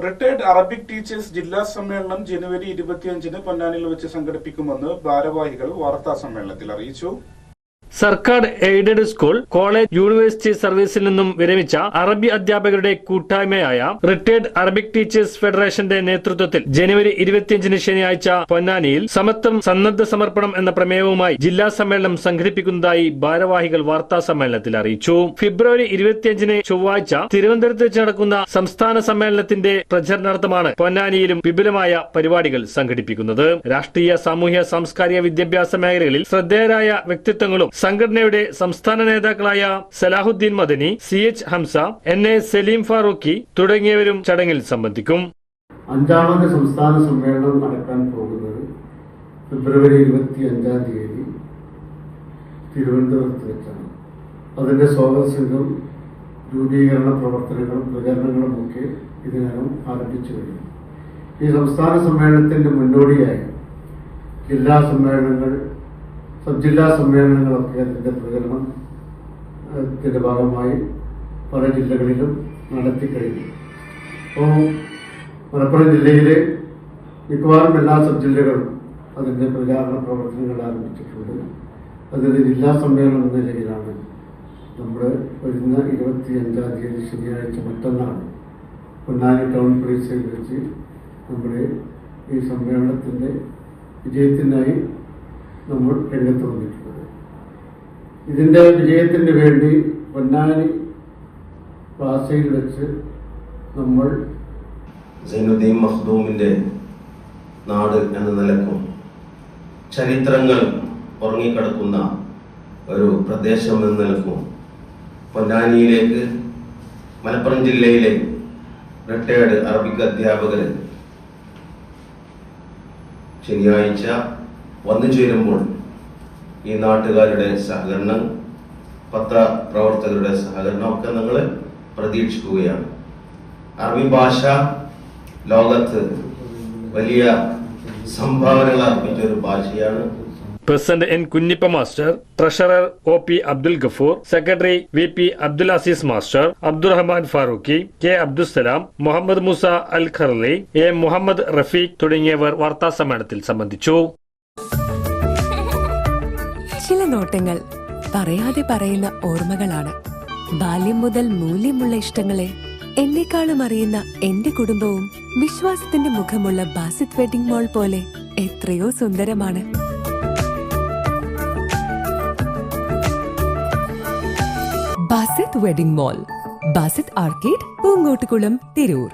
Retired Arabic teachers ജില്ലാ സമ്മേളനം ജനുവരി 25-ന് പൊന്നാനിയിൽ വെച്ച് സംഘടിപ്പിക്കുമെന്ന് ഭാരവാഹികൾ വാർത്താ സമ്മേളനത്തിൽ അറിയിച്ചു. സർക്കാർ എയ്ഡഡ് സ്കൂൾ, കോളേജ്, യൂണിവേഴ്സിറ്റി സർവീസിൽ നിന്നും വിരമിച്ച അറബി അധ്യാപകരുടെ കൂട്ടായ്മയായ റിട്ടയർഡ് അറബിക് ടീച്ചേഴ്സ് ഫെഡറേഷന്റെ നേതൃത്വത്തിൽ ജനുവരി 25-ന് ശനിയാഴ്ച പൊന്നാനിയിൽ സമത്വം സന്നദ്ധ സമർപ്പണം എന്ന പ്രമേയവുമായി ജില്ലാ സമ്മേളനം സംഘടിപ്പിക്കുന്നതായി ഭാരവാഹികൾ വാർത്താ സമ്മേളനത്തിൽ അറിയിച്ചു. ഫെബ്രുവരി 25-ന് ചൊവ്വാഴ്ച തിരുവനന്തപുരത്ത് വെച്ച് നടക്കുന്ന സംസ്ഥാന സമ്മേളനത്തിന്റെ പ്രചരണാർത്ഥമാണ് പൊന്നാനിയിലും വിപുലമായ പരിപാടികൾ സംഘടിപ്പിക്കുന്നത്. രാഷ്ട്രീയ, സാമൂഹ്യ, സാംസ്കാരിക, വിദ്യാഭ്യാസ മേഖലകളിൽ ശ്രദ്ധേയരായ വ്യക്തിത്വങ്ങളും സംഘടനയുടെ സംസ്ഥാന നേതാക്കളായ സലാഹുദ്ദീൻ മദനി, CH ഹംസ, NA സലീം ഫാറൂഖി തുടങ്ങിയവരും ചടങ്ങിൽ സംബന്ധിക്കും. 5ാമത് സംസ്ഥാന സമ്മേളനം നടക്കാൻ പോകുന്നത് ഫെബ്രുവരി 25-ാം തീയതി തിരുവനന്തപുരത്ത് വെച്ചാണ്. അതിന്റെ സ്വാഗത സംഘം രൂപീകരണ പ്രവർത്തനങ്ങളും പ്രചരണങ്ങളും ഒക്കെ ഇതിനകം ആരംഭിച്ചു കഴിഞ്ഞു. ഈ സംസ്ഥാന സമ്മേളനത്തിന്റെ മുന്നോടിയായി ജില്ലാ സമ്മേളനങ്ങൾ, സബ് ജില്ലാ സമ്മേളനങ്ങളൊക്കെ അതിന്റെ പ്രചരണത്തിന്റെ ഭാഗമായി പല ജില്ലകളിലും നടത്തിക്കഴിഞ്ഞു. അപ്പോൾ മലപ്പുറം ജില്ലയിലെ മിക്കവാറും എല്ലാ സബ് ജില്ലകളും അതിന്റെ പ്രചാരണ പ്രവർത്തനങ്ങൾ ആരംഭിച്ചിട്ടുണ്ട്. അതിന്റെ ജില്ലാ സമ്മേളനം എന്ന നിലയിലാണ് നമ്മൾ വരുന്ന 25-ാം തീയതി ശനിയാഴ്ച മറ്റന്നാൾ പൊന്നാനി ടൗൺ പ്ലേസിൽ വെച്ച് നമ്മുടെ ഈ സമ്മേളനത്തിന്റെ വിജയത്തിനായി നമ്മൾ രംഗത്ത് വന്നിട്ടുള്ളത്. ഇതിന്റെ വിജയത്തിന് വേണ്ടി പൊന്നാനി പ്ലാസയിൽ വെച്ച് നമ്മൾ സൈനുദ്ദീൻ മഖ്ദൂമിന്റെ നാട് എന്ന നിലക്കും ചരിത്രങ്ങൾ ഉറങ്ങിക്കിടക്കുന്ന ഒരു പ്രദേശം എന്ന നിലക്കും പൊന്നാനിയിലേക്ക് മലപ്പുറം ജില്ലയിലെ റിട്ടയർഡ് അറബിക് അധ്യാപകർ ശനിയാഴ്ച വന്നു ചേരുമ്പോൾ ഈ നാട്ടുകാരുടെ സഹകരണം, പത്രപ്രവർത്തകരുടെ സഹകരണം ഒക്കെ ഞങ്ങൾ പ്രതീക്ഷിക്കുകയാണ്. അറബി ഭാഷ ലോകത്ത് വലിയ സംഭാവനകൾ അർപ്പിച്ച ഒരു ഭാഷയാണ്. President N Kunhippa master, treasurer OP Abdul Gafoor, secretary VP Abdul Azeez master, Abdurahman Farooqi, K Abdussalam, Muhammad Moosa Al Kharli, A Muhammad Rafeeq തുടങ്ങിയവർ വാർത്താ സമ്മേളനത്തിൽ സംബന്ധിച്ചു. ചില നോട്ടങ്ങൾ പറയാതെ പറയുന്ന ഓർമ്മകളാണ്. ബാല്യം മുതൽ മൂല്യമുള്ള ഇഷ്ടങ്ങളെ എന്നെക്കാളും അറിയുന്ന എന്റെ കുടുംബവും വിശ്വാസത്തിന്റെ മുഖമുള്ള ബാസിത് വെഡിംഗ് മോൾ പോലെ എത്രയോ സുന്ദരമാണ്. Basith wedding mall, Basith arcade, Poongottukulam, Tirur.